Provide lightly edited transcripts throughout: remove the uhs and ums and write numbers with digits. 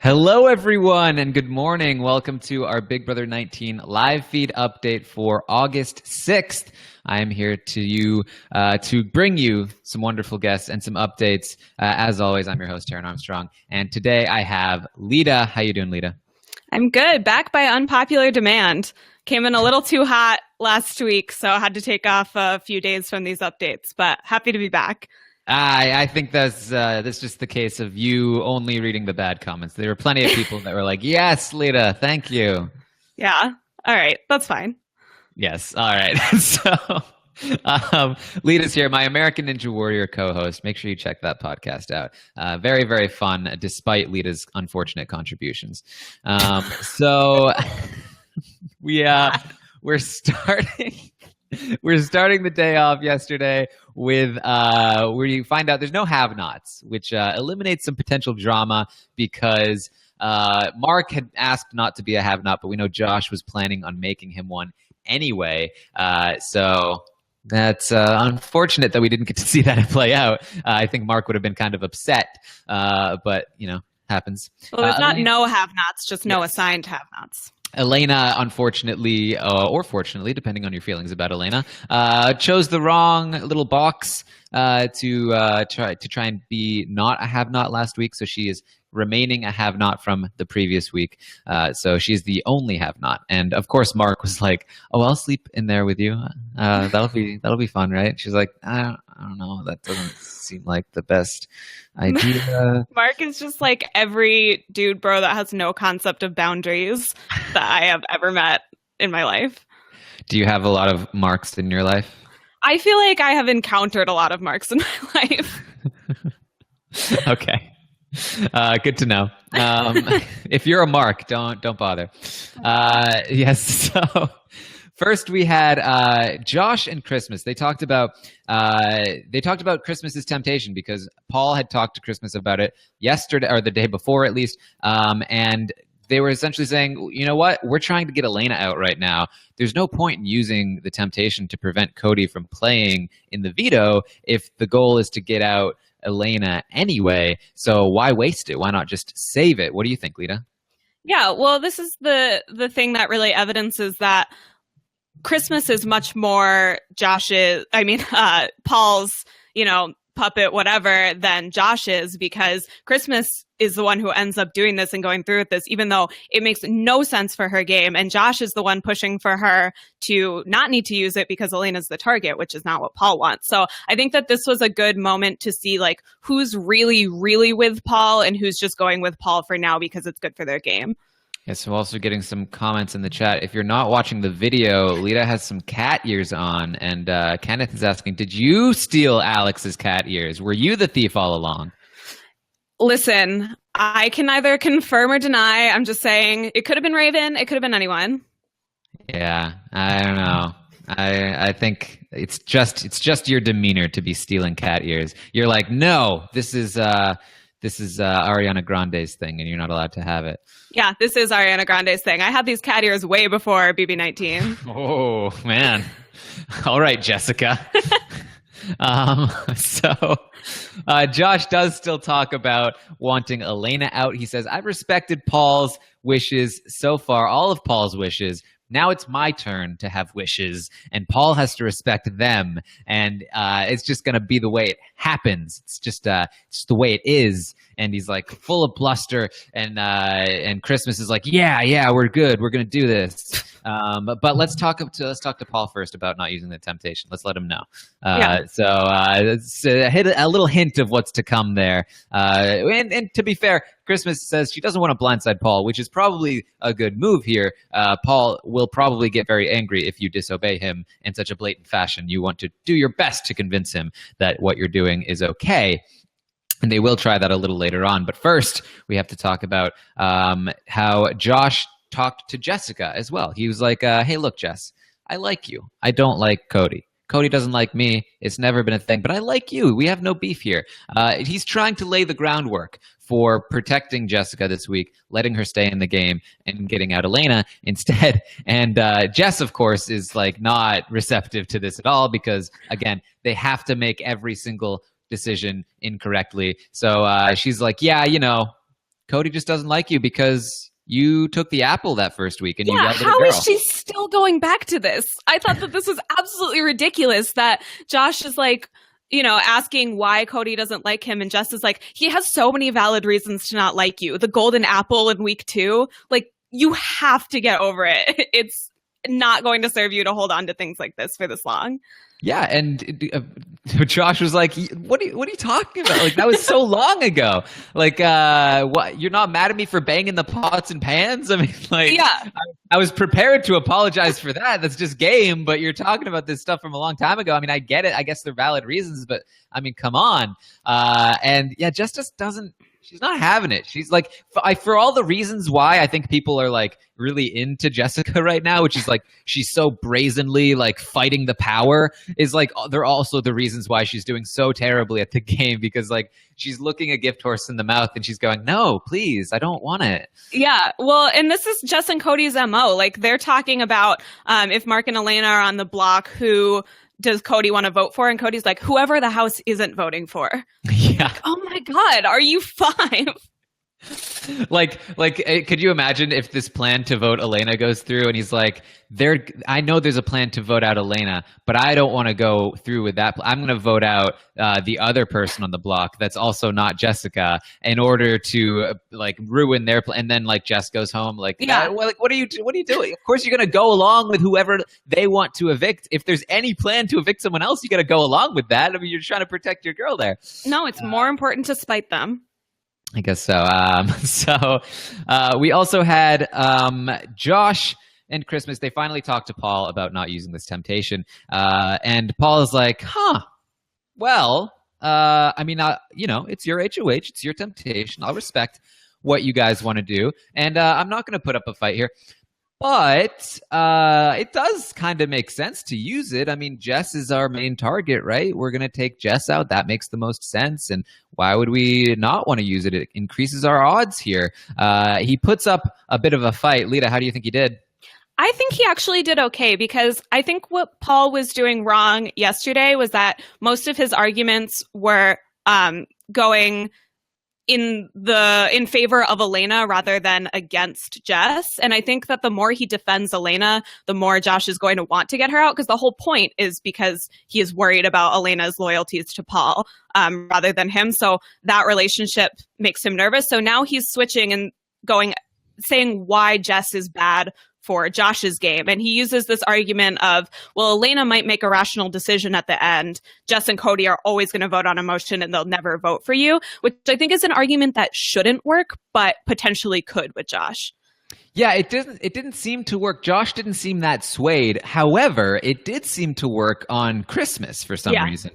Hello, everyone, and good morning. Welcome to our Big Brother 19 live feed update for August 6th. I am here to bring you some wonderful guests and some updates. As always, I'm your host, Taran Armstrong, and today I have Lita. How you doing, Lita? I'm good. Back by unpopular demand. Came in a little too hot last week, so I had to take off a few days from these updates, but happy to be back. I think that's just the case of you only reading the bad comments. There were plenty of people that were like, yes, Lita, thank you. Yeah. All right. That's fine. Yes. All right. So Lita's here, my American Ninja Warrior co-host. Make sure you check that podcast out. Very, very fun, despite Lita's unfortunate contributions. So we're starting... We're starting the day off yesterday with where you find out there's no have-nots, which eliminates some potential drama because Mark had asked not to be a have-not, but we know Josh was planning on making him one anyway. So that's unfortunate that we didn't get to see that play out. I think Mark would have been kind of upset, but, you know, happens. Well, there's not no have-nots, just no assigned have-nots. Elena, unfortunately, or fortunately, depending on your feelings about Elena, chose the wrong little box to try and be not a have-not last week. So she is remaining a have-not from the previous week. So she's the only have-not. And of course, Mark was like, "Oh, I'll sleep in there with you. That'll be fun, right?" She's like, "I don't know. That doesn't seem like the best idea." Mark is just like every dude bro that has no concept of boundaries that I have ever met in my life. Do you have a lot of Marks in your life? I feel like I have encountered a lot of Marks in my life. Okay. Good to know. If you're a Mark, don't bother. Yes. So first we had Josh and Christmas. They talked about Christmas's temptation because Paul had talked to Christmas about it yesterday or the day before at least, and they were essentially saying, you know what, we're trying to get Elena out right now. There's no point in using the temptation to prevent Cody from playing in the veto if the goal is to get out Elena anyway. So why waste it? Why not just save it? What do you think, Lita? Yeah, well, this is the thing that really evidences that Christmas is much more Paul's, puppet, whatever, than Josh's, because Christmas is the one who ends up doing this and going through with this, even though it makes no sense for her game. And Josh is the one pushing for her to not need to use it because Elena's the target, which is not what Paul wants. So I think that this was a good moment to see like who's really, really with Paul and who's just going with Paul for now because it's good for their game. Yes, I'm also getting some comments in the chat. If you're not watching the video, Lita has some cat ears on, and Kenneth is asking, did you steal Alex's cat ears? Were you the thief all along? Listen, I can neither confirm or deny. I'm just saying it could have been Raven. It could have been anyone. Yeah, I don't know. I think it's just your demeanor to be stealing cat ears. You're like, no, this is Ariana Grande's thing, and you're not allowed to have it. Yeah, this is Ariana Grande's thing. I had these cat ears way before BB19. Oh, man. All right, Jessica. Josh does still talk about wanting Elena out. He says, I've respected Paul's wishes so far, all of Paul's wishes. Now it's my turn to have wishes, and Paul has to respect them. And it's just going to be the way it happens. It's just the way it is. And he's like full of bluster. And Christmas is like, yeah, we're good. We're going to do this. But let's talk to Paul first about not using the temptation. Let's let him know. So it's a little hint of what's to come there. And to be fair, Christmas says she doesn't want to blindside Paul, which is probably a good move here. Paul will probably get very angry if you disobey him in such a blatant fashion. You want to do your best to convince him that what you're doing is okay. And they will try that a little later on. But first, we have to talk about how Josh talked to Jessica as well. He was like, hey, look, Jess, I like you. I don't like Cody. Cody doesn't like me. It's never been a thing, but I like you. We have no beef here. He's trying to lay the groundwork for protecting Jessica this week, letting her stay in the game and getting out Elena instead. And Jess, of course, is like not receptive to this at all because, again, they have to make every single decision incorrectly. So she's like, yeah, you know, Cody just doesn't like you because you took the apple that first week and you yelled at a how girl. is she still going back to this? I thought that this was absolutely ridiculous that Josh is like, asking why Cody doesn't like him. And Jess is like, he has so many valid reasons to not like you. The golden apple in week 2, like, you have to get over it. It's not going to serve you to hold on to things like this for this long. Yeah, and Josh was like, "What are you talking about? Like, that was so long ago. Like, what? You're not mad at me for banging the pots and pans? I mean, like, yeah, I was prepared to apologize for that. That's just game. But you're talking about this stuff from a long time ago. I mean, I get it. I guess they're valid reasons, but I mean, come on. And yeah, Jess just doesn't. She's not having it. She's like, for all the reasons why I think people are like really into Jessica right now, which is like she's so brazenly like fighting the power, is like they're also the reasons why she's doing so terribly at the game, because like she's looking a gift horse in the mouth and she's going, no, please, I don't want it. Yeah, well, and this is Jess and Cody's MO. Like, they're talking about if Mark and Elena are on the block, who does Cody want to vote for? And Cody's like, whoever the house isn't voting for. Yeah. Like, oh my God, are you 5? Like, could you imagine if this plan to vote Elena goes through and he's like, I know there's a plan to vote out Elena, but I don't want to go through with that. I'm going to vote out the other person on the block that's also not Jessica in order to like ruin their plan. And then like Jess goes home like, yeah, well, like, what are you doing? Of course you're going to go along with whoever they want to evict. If there's any plan to evict someone else, you got to go along with that. I mean, you're trying to protect your girl there. No, it's more important to spite them. I guess so. We also had Josh and Christmas. They finally talked to Paul about not using this temptation. And Paul is like, well, I mean, it's your HOH. It's your temptation. I'll respect what you guys want to do. And I'm not going to put up a fight here. But it does kind of make sense to use it. I mean, Jess is our main target, right? We're going to take Jess out. That makes the most sense. And why would we not want to use it? It increases our odds here. He puts up a bit of a fight. Lita, how do you think he did? I think he actually did okay, because I think what Paul was doing wrong yesterday was that most of his arguments were going in favor of Elena rather than against Jess. And I think that the more he defends Elena, the more Josh is going to want to get her out, because the whole point is because he is worried about Elena's loyalties to Paul rather than him. So that relationship makes him nervous. So now he's switching and saying why Jess is bad for Josh's game. And he uses this argument of, well, Elena might make a rational decision at the end. Jess and Cody are always going to vote on emotion and they'll never vote for you, which I think is an argument that shouldn't work, but potentially could with Josh. Yeah, it didn't seem to work. Josh didn't seem that swayed. However, it did seem to work on Christmas for some reason,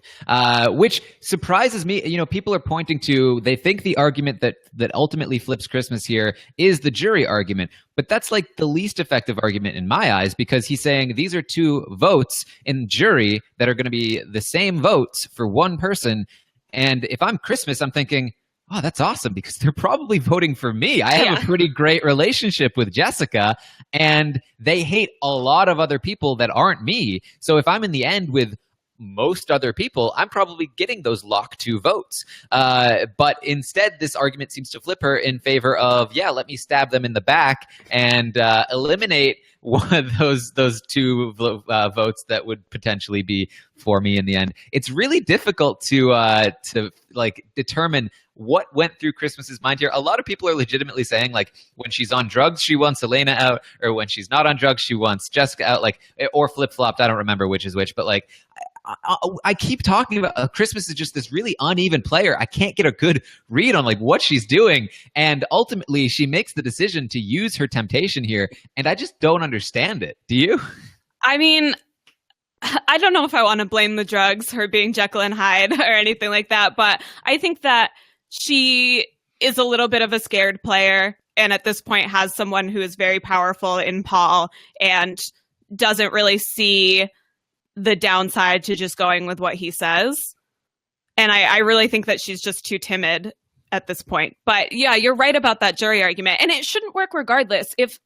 which surprises me. You know, people are pointing to, they think the argument that ultimately flips Christmas here is the jury argument. But that's like the least effective argument in my eyes, because he's saying these are 2 votes in jury that are going to be the same votes for one person. And if I'm Christmas, I'm thinking, oh, that's awesome, because they're probably voting for me. I have a pretty great relationship with Jessica, and they hate a lot of other people that aren't me. So if I'm in the end with most other people, I'm probably getting those lock 2 votes. But instead, this argument seems to flip her in favor of, let me stab them in the back and eliminate one of those 2 votes that would potentially be for me in the end. It's really difficult to like determine what went through Christmas's mind here. A lot of people are legitimately saying, like, when she's on drugs, she wants Elena out, or when she's not on drugs, she wants Jessica out, like, or flip-flopped. I don't remember which is which, but like, I keep talking about Christmas is just this really uneven player. I can't get a good read on like what she's doing. And ultimately she makes the decision to use her temptation here. And I just don't understand it. Do you? I mean, I don't know if I want to blame the drugs, her being Jekyll and Hyde or anything like that. But I think that she is a little bit of a scared player. And at this point has someone who is very powerful in Paul and doesn't really see the downside to just going with what he says. And I really think that she's just too timid at this point. But yeah, you're right about that jury argument. And it shouldn't work regardless. If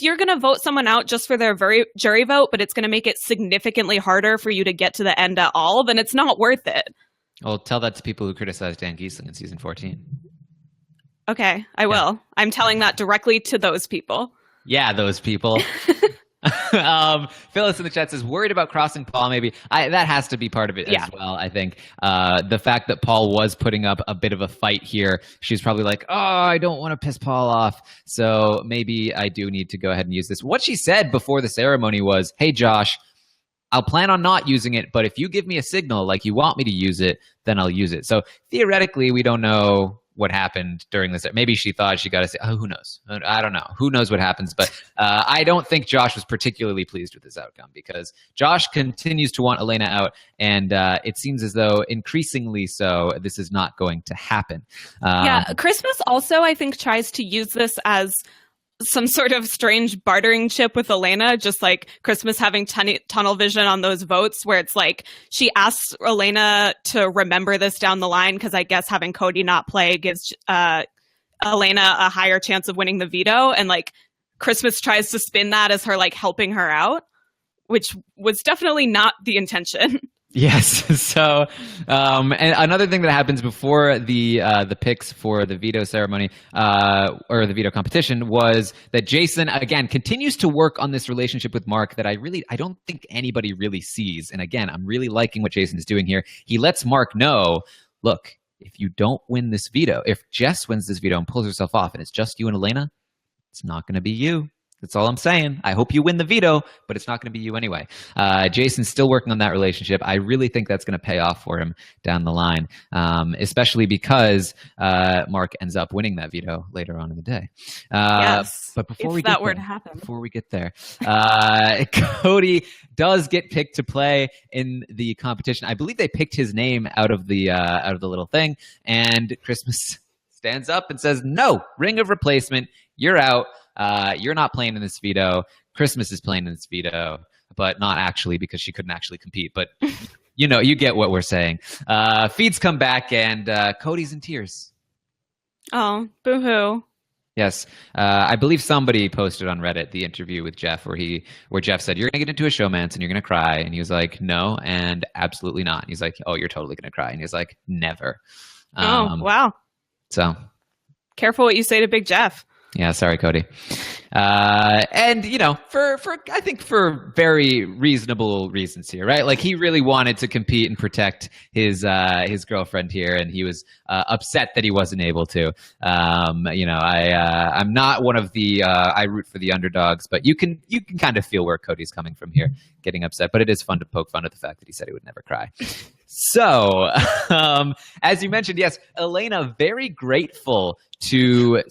you're going to vote someone out just for their jury vote, but it's going to make it significantly harder for you to get to the end at all, then it's not worth it. Well, tell that to people who criticized Dan Giesling in season 14. Okay, I will. I'm telling that directly to those people. Yeah, those people. Phyllis in the chat says, worried about crossing Paul, maybe. That has to be part of it as well, I think. The fact that Paul was putting up a bit of a fight here, she's probably like, oh, I don't want to piss Paul off, so maybe I do need to go ahead and use this. What she said before the ceremony was, hey, Josh, I'll plan on not using it, but if you give me a signal like you want me to use it, then I'll use it. So theoretically, we don't know what happened during this. Maybe she thought she got to say, oh, who knows? I don't know. Who knows what happens? But I don't think Josh was particularly pleased with this outcome because Josh continues to want Elena out, and it seems as though increasingly so this is not going to happen. Christmas also, I think, tries to use this as some sort of strange bartering chip with Elena, just like Christmas having tunnel vision on those votes where it's like she asks Elena to remember this down the line because I guess having Cody not play gives Elena a higher chance of winning the veto, and like Christmas tries to spin that as her like helping her out, which was definitely not the intention. Yes. So, and another thing that happens before the picks for the veto ceremony or the veto competition was that Jason again continues to work on this relationship with Mark that I don't think anybody really sees. And again, I'm really liking what Jason is doing here. He lets Mark know, look, if you don't win this veto, if Jess wins this veto and pulls herself off, and it's just you and Elena, it's not going to be you. That's all I'm saying. I hope you win the veto, but it's not going to be you anyway. Jason's still working on that relationship. I really think that's going to pay off for him down the line, especially because Mark ends up winning that veto later on in the day. Yes, but before we get there, Cody does get picked to play in the competition. I believe they picked his name out of the little thing, and Christmas stands up and says, "No, ring of replacement. You're out. You're not playing in this veto. Christmas is playing in this veto, but not actually because she couldn't actually compete. But you get what we're saying." Feeds come back and Cody's in tears. Oh, boo-hoo. Yes. I believe somebody posted on Reddit the interview with Jeff where Jeff said, you're going to get into a showmance and you're going to cry. And he was like, no, and absolutely not. And he's like, oh, you're totally going to cry. And he's like, never. Wow. So careful what you say to Big Jeff. Yeah, sorry, Cody. And I think for very reasonable reasons here, right? Like he really wanted to compete and protect his girlfriend here, and he was upset that he wasn't able to. I'm not one of the I root for the underdogs, but you can kind of feel where Cody's coming from here, getting upset. But it is fun to poke fun at the fact that he said he would never cry. So, as you mentioned, yes, Elena very grateful to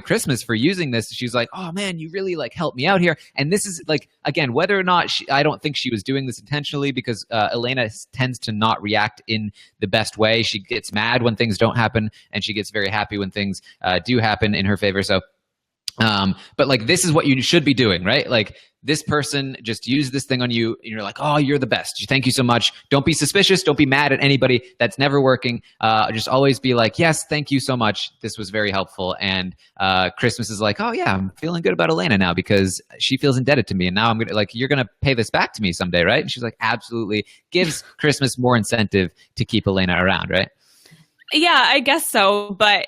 Christmas for using this. She's like, oh man, you really like helped me out here. And this is like, again, whether or not I don't think she was doing this intentionally because Elena tends to not react in the best way. She gets mad when things don't happen, and she gets very happy when things do happen in her favor. So, but like, this is what you should be doing, right? Like, this person just used this thing on you, and you're like, oh, you're the best. Thank you so much. Don't be suspicious. Don't be mad at anybody. That's never working. Just always be like, yes, thank you so much. This was very helpful. And Christmas is like, oh yeah, I'm feeling good about Elena now because she feels indebted to me. And now I'm gonna you're gonna pay this back to me someday, right? And she's like, absolutely. Gives Christmas more incentive to keep Elena around, right? Yeah, I guess so. But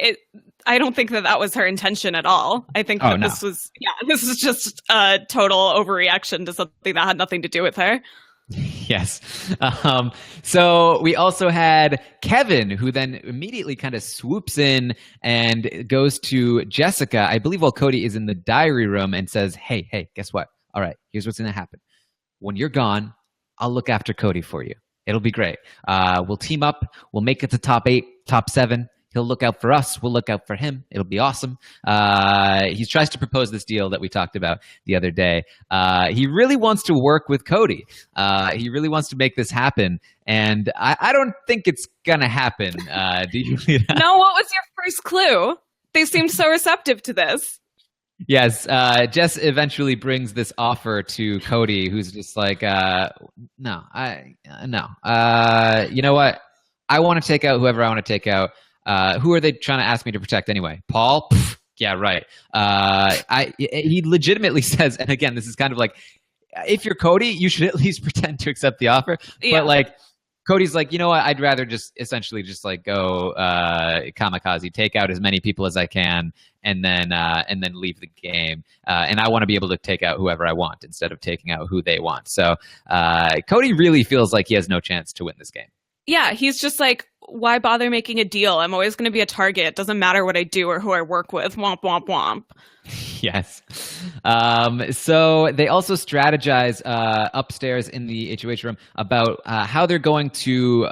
I don't think that was her intention at all. I think this is just a total overreaction to something that had nothing to do with her. Yes. So we also had Kevin, who then immediately kind of swoops in and goes to Jessica, I believe while Cody is in the diary room, and says, hey, guess what? All right, here's what's going to happen. When you're gone, I'll look after Cody for you. It'll be great. We'll team up. We'll make it to top 8, top 7. He'll look out for us. We'll look out for him. It'll be awesome. He tries to propose this deal that we talked about the other day. He really wants to work with Cody. He really wants to make this happen. And I don't think it's going to happen. Do you? No, what was your first clue? They seemed so receptive to this. Yes. Jess eventually brings this offer to Cody, who's just like, no. You know what? I want to take out whoever I want to take out. Who are they trying to ask me to protect anyway? Paul? Pfft, yeah, right. He legitimately says, and again, this is kind of like, if you're Cody, you should at least pretend to accept the offer. Yeah. But like, Cody's like, you know what? I'd rather just essentially just like go kamikaze, take out as many people as I can, and then leave the game. And I want to be able to take out whoever I want instead of taking out who they want. So Cody really feels like he has no chance to win this game. Yeah, he's just like, why bother making a deal? I'm always going to be a target. It doesn't matter what I do or who I work with. Womp, womp, womp. Yes. So they also strategize upstairs in the HOH room about how they're going to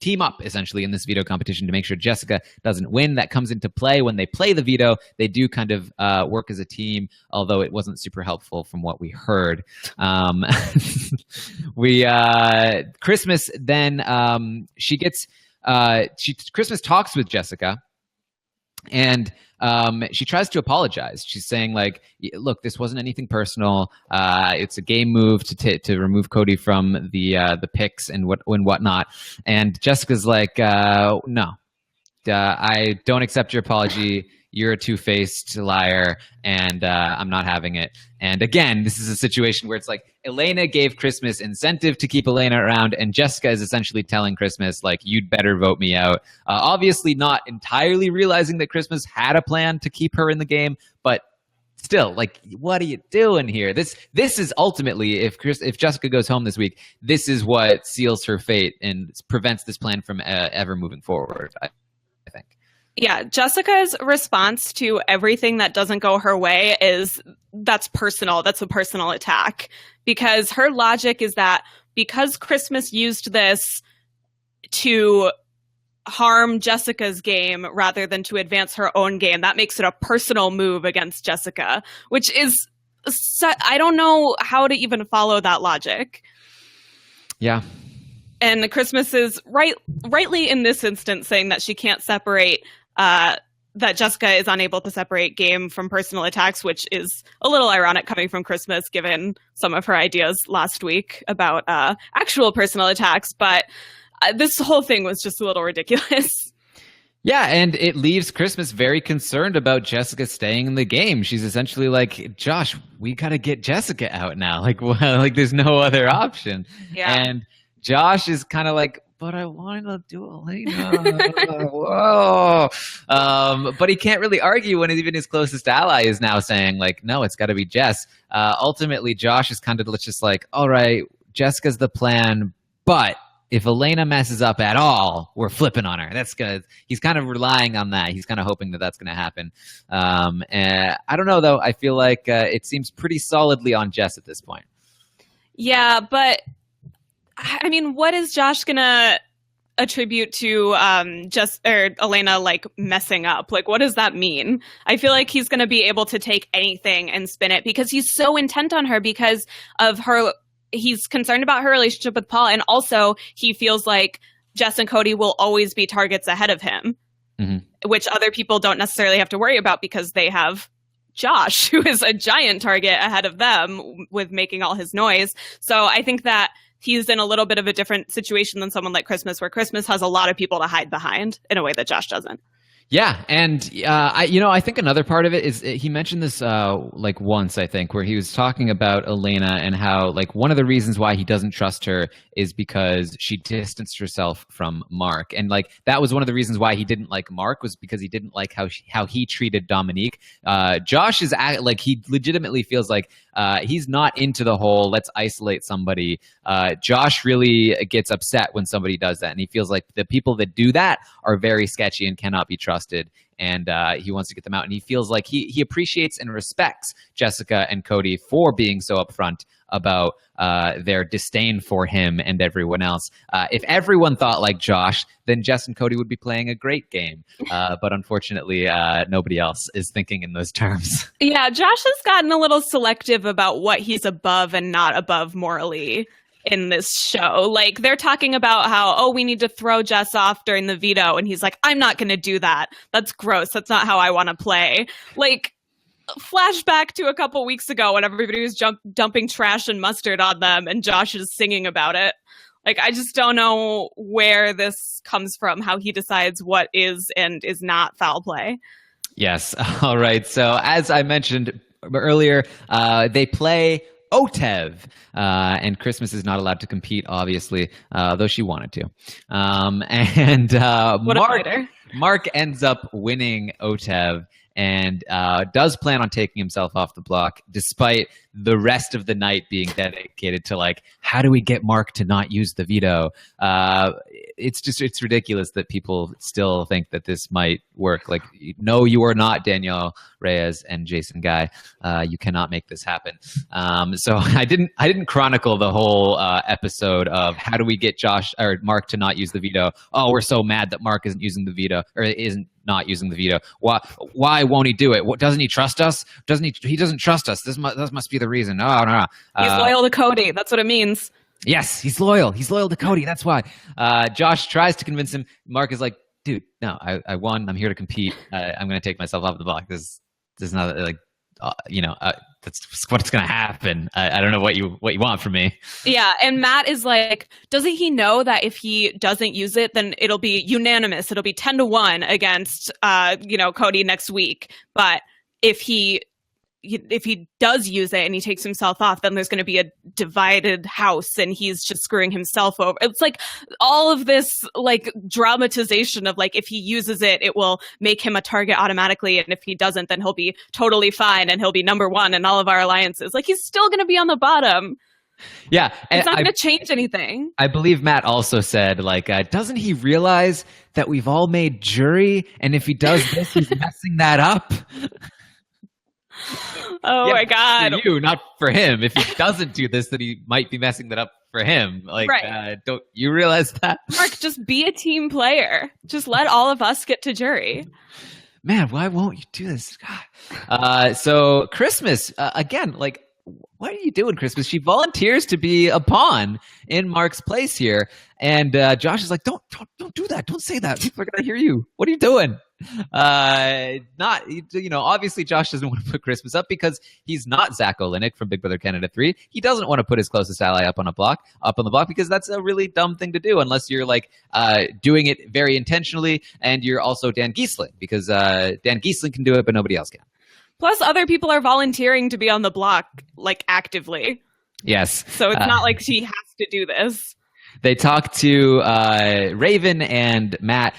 team up essentially in this veto competition to make sure Jessica doesn't win. That comes into play when they play the veto. They do kind of work as a team, although it wasn't super helpful from what we heard. Christmas then Christmas talks with Jessica. And she tries to apologize. She's saying, like, look, this wasn't anything personal. It's a game move to remove Cody from the picks and whatnot. And Jessica's like, no, I don't accept your apology. You're a two-faced liar, and I'm not having it. And again, this is a situation where it's like Elena gave Christmas incentive to keep Elena around, and Jessica is essentially telling Christmas, like, you'd better vote me out. Obviously not entirely realizing that Christmas had a plan to keep her in the game, but still, like, what are you doing here? This is ultimately, if Jessica goes home this week, this is what seals her fate and prevents this plan from ever moving forward, I think. Yeah, Jessica's response to everything that doesn't go her way that's personal. That's a personal attack. Because her logic is that because Christmas used this to harm Jessica's game rather than to advance her own game, that makes it a personal move against Jessica, which is, I don't know how to even follow that logic. Yeah. And Christmas is rightly in this instance saying that she can't separate that Jessica is unable to separate game from personal attacks, which is a little ironic coming from Christmas, given some of her ideas last week about actual personal attacks. But this whole thing was just a little ridiculous. Yeah, and it leaves Christmas very concerned about Jessica staying in the game. She's essentially like, Josh, we got to get Jessica out now. Like, well, like there's no other option. Yeah. And Josh is kind of like, but I wanted to do Elena. Whoa. But he can't really argue when even his closest ally is now saying, like, no, it's got to be Jess. Ultimately, Josh is kind of just like, all right, Jessica's the plan, but if Elena messes up at all, we're flipping on her. That's good. He's kind of relying on that. He's kind of hoping that that's going to happen. And I don't know, though. I feel like it seems pretty solidly on Jess at this point. Yeah, but I mean, what is Josh gonna attribute to Elena like messing up? Like, what does that mean? I feel like he's gonna be able to take anything and spin it because he's so intent on her because of her. He's concerned about her relationship with Paul, and also he feels like Jess and Cody will always be targets ahead of him, which other people don't necessarily have to worry about because they have Josh, who is a giant target ahead of them with making all his noise. So I think that he's in a little bit of a different situation than someone like Christmas, where Christmas has a lot of people to hide behind in a way that Josh doesn't. Yeah, and I think another part of it is he mentioned this like once, I think, where he was talking about Elena and how like one of the reasons why he doesn't trust her is because she distanced herself from Mark, and like that was one of the reasons why he didn't like Mark was because he didn't like how he treated Dominique. Josh is like he legitimately feels like he's not into the whole let's isolate somebody. Josh really gets upset when somebody does that, and he feels like the people that do that are very sketchy and cannot be trusted, and he wants to get them out. And he feels like he appreciates and respects Jessica and Cody for being so upfront about their disdain for him and everyone else. If everyone thought like Josh, then Jess and Cody would be playing a great game. But unfortunately, nobody else is thinking in those terms. Yeah, Josh has gotten a little selective about what he's above and not above morally in this show. Like, they're talking about how, we need to throw Jess off during the veto. And he's like, I'm not going to do that. That's gross. That's not how I want to play. Like, flashback to a couple weeks ago when everybody was dumping trash and mustard on them and Josh is singing about it. Like, I just don't know where this comes from, how he decides what is and is not foul play. Yes. All right. So as I mentioned earlier, they play Otev. And Christmas is not allowed to compete, obviously, though she wanted to. And What a fighter. Mark ends up winning Otev and does plan on taking himself off the block, despite the rest of the night being dedicated to, like, how do we get Mark to not use the veto? It's ridiculous that people still think that this might work. Like, no, you are not Danielle Reyes and Jason Guy. You cannot make this happen. So I didn't chronicle the whole episode of how do we get Josh or Mark to not use the veto. Oh, we're so mad that Mark isn't using the veto or isn't not using the veto. Why won't he do it? What, doesn't he trust us? He doesn't trust us. This must be the reason. No. He's loyal to Cody. That's what it means. Yes, he's loyal. He's loyal to Cody. That's why. Josh tries to convince him. Mark is like, dude, no, I won. I'm here to compete. I'm going to take myself off the block. This is not like, that's what's going to happen. I don't know what you want from me. Yeah, and Matt is like, doesn't he know that if he doesn't use it, then it'll be unanimous. It'll be 10-1 against, Cody next week. But if he does use it and he takes himself off, then there's going to be a divided house and he's just screwing himself over. It's like all of this like dramatization of like, if he uses it, it will make him a target automatically. And if he doesn't, then he'll be totally fine and he'll be number one in all of our alliances. Like he's still going to be on the bottom. Yeah. It's not going to change anything. I believe Matt also said, like, doesn't he realize that we've all made jury? And if he does this, he's messing that up. Oh, yeah, my God. For you, not for him. If he doesn't do this, then he might be messing that up for him. Like, right. Don't you realize that? Mark, just be a team player. Just let all of us get to jury. Man, why won't you do this? God. So Christmas, again, like, what are you doing, Christmas? She volunteers to be a pawn in Mark's place here. And Josh is like, don't do that. Don't say that. People are going to hear you. What are you doing? Obviously Josh doesn't want to put Christmas up because he's not Zach Olynyk from Big Brother Canada 3. He doesn't want to put his closest ally up on the block because that's a really dumb thing to do unless you're like doing it very intentionally and you're also Dan Giesling because Dan Giesling can do it, but nobody else can. Plus, other people are volunteering to be on the block, like, actively. Yes. So it's not like she has to do this. They talk to Raven and Matt.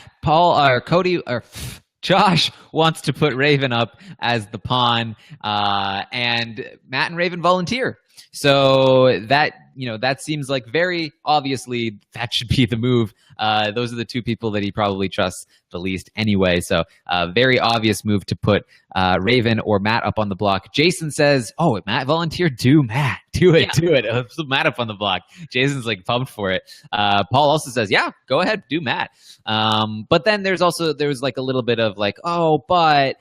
Josh wants to put Raven up as the pawn, and Matt and Raven volunteer. So that seems like very obviously that should be the move. Those are the two people that he probably trusts the least anyway. So very obvious move to put Raven or Matt up on the block. Jason says, oh, Matt volunteered, do Matt. Do it. Put Matt up on the block. Jason's like pumped for it. Paul also says, yeah, go ahead, do Matt. But then there was like a little bit of like, oh, but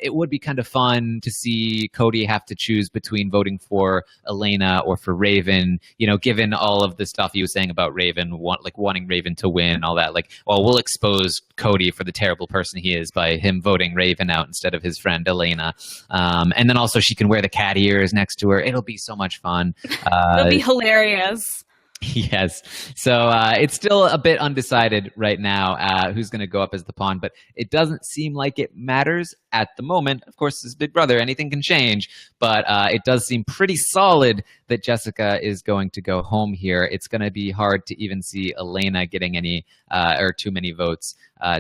it would be kind of fun to see Cody have to choose between voting for Elena or for Raven, given all of the stuff he was saying about Raven, wanting Raven to win, all that. Like, well, we'll expose Cody for the terrible person he is by him voting Raven out instead of his friend Elena. And then also she can wear the cat ears next to her. It'll be so much fun. It'll be hilarious. Yes. So it's still a bit undecided right now who's going to go up as the pawn, but it doesn't seem like it matters at the moment. Of course, this is Big Brother. Anything can change, but it does seem pretty solid that Jessica is going to go home here. It's going to be hard to even see Elena getting any or too many votes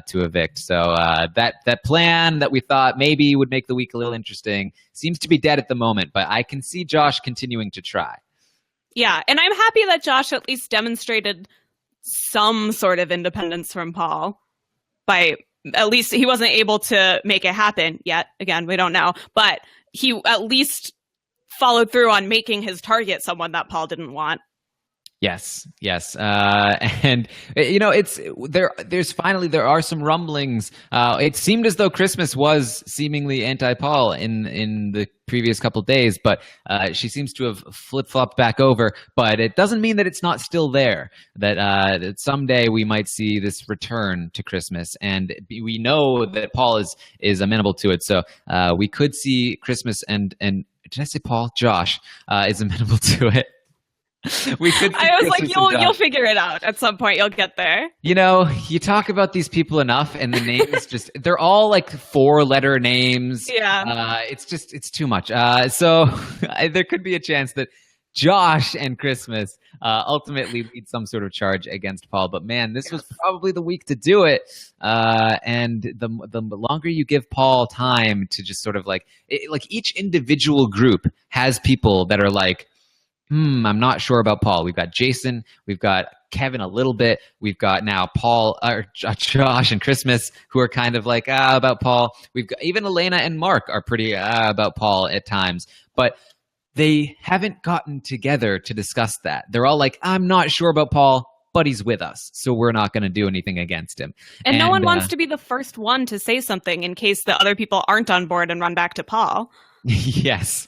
to evict. So that plan that we thought maybe would make the week a little interesting seems to be dead at the moment, but I can see Josh continuing to try. Yeah, and I'm happy that Josh at least demonstrated some sort of independence from Paul. By at least he wasn't able to make it happen yet. Again, we don't know. But he at least followed through on making his target someone that Paul didn't want. Yes. And there are some rumblings. It seemed as though Christmas was seemingly anti-Paul in the previous couple of days, but she seems to have flip-flopped back over. But it doesn't mean that it's not still there, that someday we might see this return to Christmas. And we know that Paul is amenable to it. So we could see Christmas and did I say Paul? Josh is amenable to it. We could. I was like, you'll figure it out at some point. You'll get there. You know, you talk about these people enough, and the names they're all like 4-letter names. Yeah. It's too much. So there could be a chance that Josh and Christmas ultimately lead some sort of charge against Paul. But man, this was probably the week to do it. And the longer you give Paul time to just sort of like each individual group has people that are like, I'm not sure about Paul. We've got Jason, we've got Kevin a little bit, we've got now Paul, or Josh and Christmas, who are kind of like about Paul. We've got even Elena and Mark are pretty about Paul at times, but they haven't gotten together to discuss that. They're all like, I'm not sure about Paul, but he's with us, so we're not going to do anything against him. And no one wants to be the first one to say something in case the other people aren't on board and run back to Paul. Yes.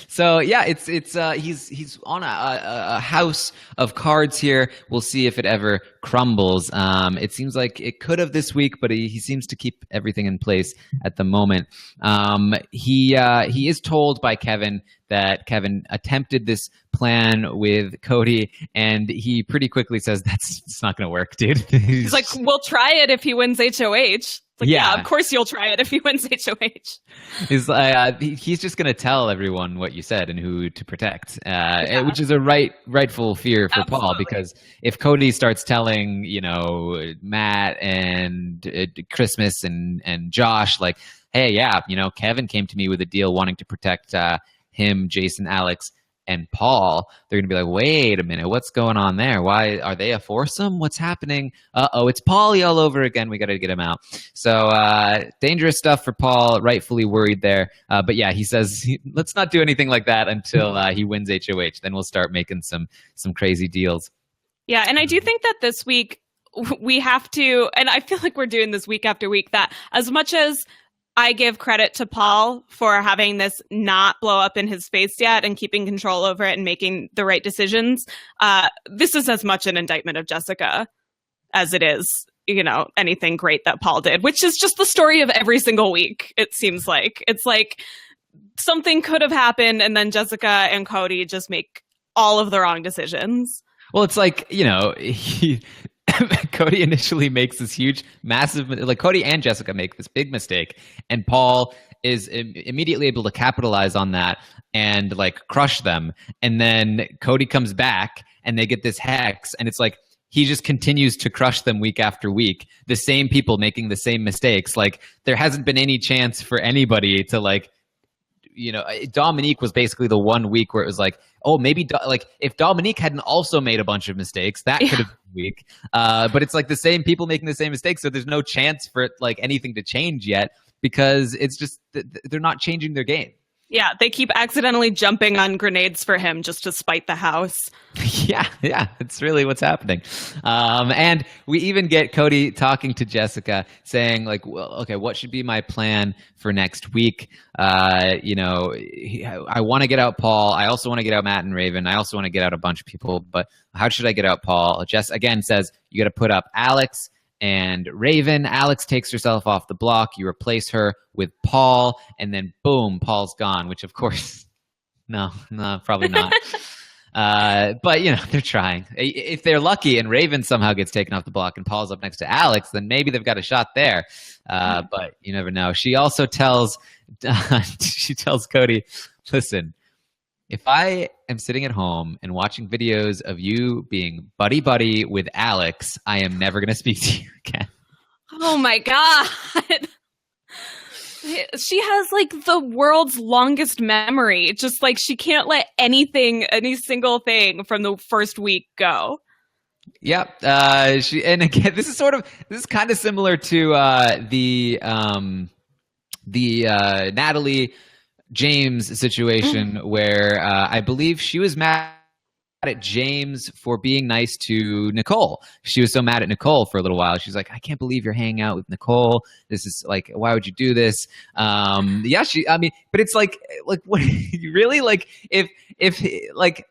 So yeah, he's on a house of cards here. We'll see if it ever crumbles. It seems like it could have this week, but he seems to keep everything in place at the moment. He is told by Kevin that Kevin attempted this plan with Cody, and he pretty quickly says it's not going to work, dude. He's like, we'll try it if he wins HOH. Like, yeah, of course you'll try it if he wins HOH. He's just going to tell everyone what you said and who to protect, which is a rightful fear for Paul, because if Cody starts telling, Matt and Christmas and Josh, like, hey, yeah, Kevin came to me with a deal wanting to protect him, Jason, Alex, and Paul, they're going to be like, wait a minute, what's going on there? Why are they a foursome? What's happening? It's Paulie all over again. We got to get him out. So dangerous stuff for Paul, rightfully worried there. But yeah, he says, let's not do anything like that until he wins HOH. Then we'll start making some crazy deals. Yeah, and I do think that this week we have to, and I feel like we're doing this week after week, that as much as I give credit to Paul for having this not blow up in his face yet and keeping control over it and making the right decisions. This is as much an indictment of Jessica as it is, anything great that Paul did, which is just the story of every single week. It seems like it's like something could have happened and then Jessica and Cody just make all of the wrong decisions. Well, it's like, Cody initially makes this massive, like Cody and Jessica make this big mistake, and Paul is immediately able to capitalize on that and like crush them. And then Cody comes back and they get this hex, and it's like he just continues to crush them week after week. The same people making the same mistakes. Like there hasn't been any chance for anybody to like, Dominique was basically the one week where it was like, oh, maybe if Dominique hadn't also made a bunch of mistakes, that could have been weak. But it's like the same people making the same mistakes, so there's no chance for like anything to change yet, because it's just they're not changing their game. Yeah, they keep accidentally jumping on grenades for him just to spite the house. Yeah, it's really what's happening. And we even get Cody talking to Jessica, saying like, well, okay, what should be my plan for next week? I want to get out Paul. I also want to get out Matt and Raven. I also want to get out a bunch of people, but how should I get out Paul? Jess again says, you got to put up Alex and Raven. Alex takes herself off the block. You replace her with Paul, and then boom, Paul's gone, which of course, no, probably not. But, they're trying. If they're lucky and Raven somehow gets taken off the block and Paul's up next to Alex, then maybe they've got a shot there. But you never know. She also tells Cody, listen, if I am sitting at home and watching videos of you being buddy-buddy with Alex, I am never going to speak to you again. Oh, my God. She has, like, the world's longest memory. Just, like, she can't let any single thing from the first week go. Yep. And again, this is kind of similar to the Natalie James situation where I believe she was mad at James for being nice to Nicole. She was so mad at Nicole for a little while. She's like, I can't believe you're hanging out with Nicole. This is like, why would you do this? But it's like what you really like if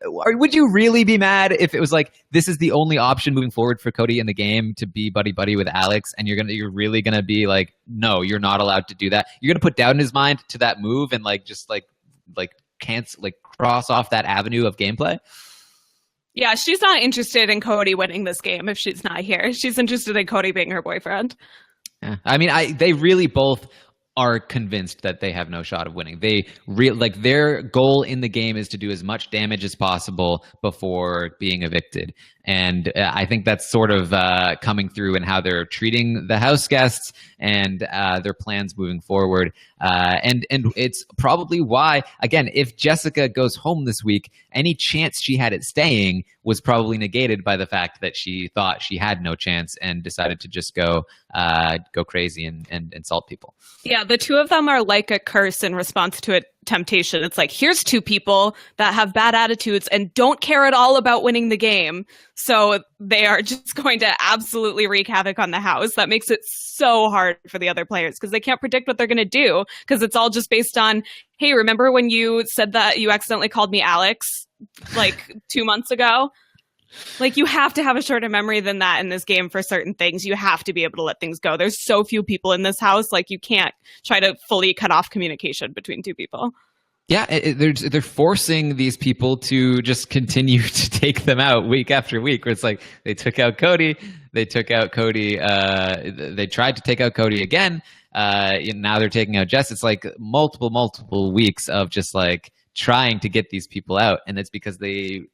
would you really be mad if it was like, this is the only option moving forward for Cody in the game to be buddy with Alex, and you're really gonna be like, no, you're not allowed to do that. You're gonna put doubt in his mind to that move and like just like cancel, like cross off that avenue of gameplay. Yeah, she's not interested in Cody winning this game if she's not here. She's interested in Cody being her boyfriend. Yeah. I mean, they really both are convinced that they have no shot of winning. Like their goal in the game is to do as much damage as possible before being evicted. And I think that's sort of coming through in how they're treating the house guests and their plans moving forward. And it's probably why, again, if Jessica goes home this week, any chance she had at staying was probably negated by the fact that she thought she had no chance and decided to just go crazy and insult people. Yeah, the two of them are like a curse in response to a temptation. It's like, here's two people that have bad attitudes and don't care at all about winning the game. So they are just going to absolutely wreak havoc on the house. That makes it so hard for the other players because they can't predict what they're going to do because it's all just based on, hey, remember when you said that you accidentally called me Alex like 2 months ago? Like, you have to have a shorter memory than that in this game for certain things. You have to be able to let things go. There's so few people in this house. Like, you can't try to fully cut off communication between two people. Yeah, they're forcing these people to just continue to take them out week after week. Where it's like they took out Cody, they tried to take out Cody again. Now they're taking out Jess. It's like multiple weeks of just like trying to get these people out, and it's because they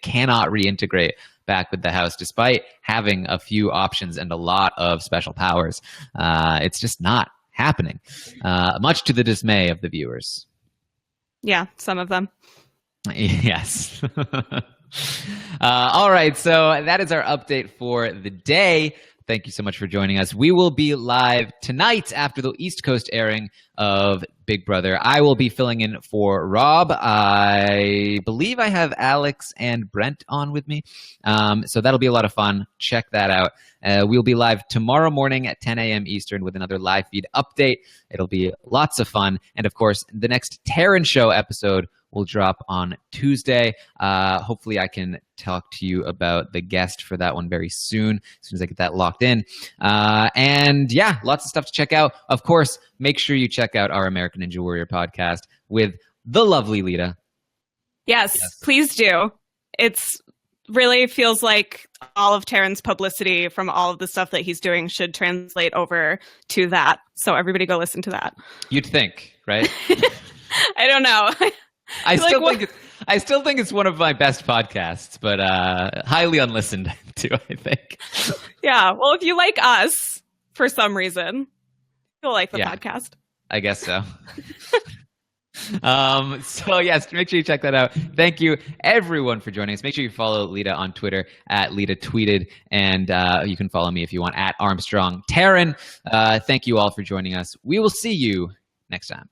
cannot reintegrate back with the house despite having a few options and a lot of special powers. It's just not happening, much to the dismay of the viewers. Yeah, some of them. Yes. All right, so that is our update for the day. Thank you so much for joining us. We will be live tonight after the East Coast airing of Big Brother. I will be filling in for Rob. I believe I have Alex and Brent on with me. So that'll be a lot of fun. Check that out. We'll be live tomorrow morning at 10 a.m. Eastern with another live feed update. It'll be lots of fun. And of course, the next Taran Show episode will drop on Tuesday. Hopefully I can talk to you about the guest for that one very soon, as soon as I get that locked in. And yeah, lots of stuff to check out. Of course, make sure you check out our American Ninja Warrior podcast with the lovely Lita. Yes, please do. It's really feels like all of Taran's publicity from all of the stuff that he's doing should translate over to that. So everybody go listen to that. You'd think, right? I don't know. I still think it's one of my best podcasts, but highly unlistened to, I think. Yeah, well, if you like us for some reason, you'll like the podcast. I guess so. So yes, make sure you check that out. Thank you everyone for joining us. Make sure you follow Lita on Twitter at Lita Tweeted, and you can follow me if you want at Armstrong Taran. Thank you all for joining us. We will see you next time.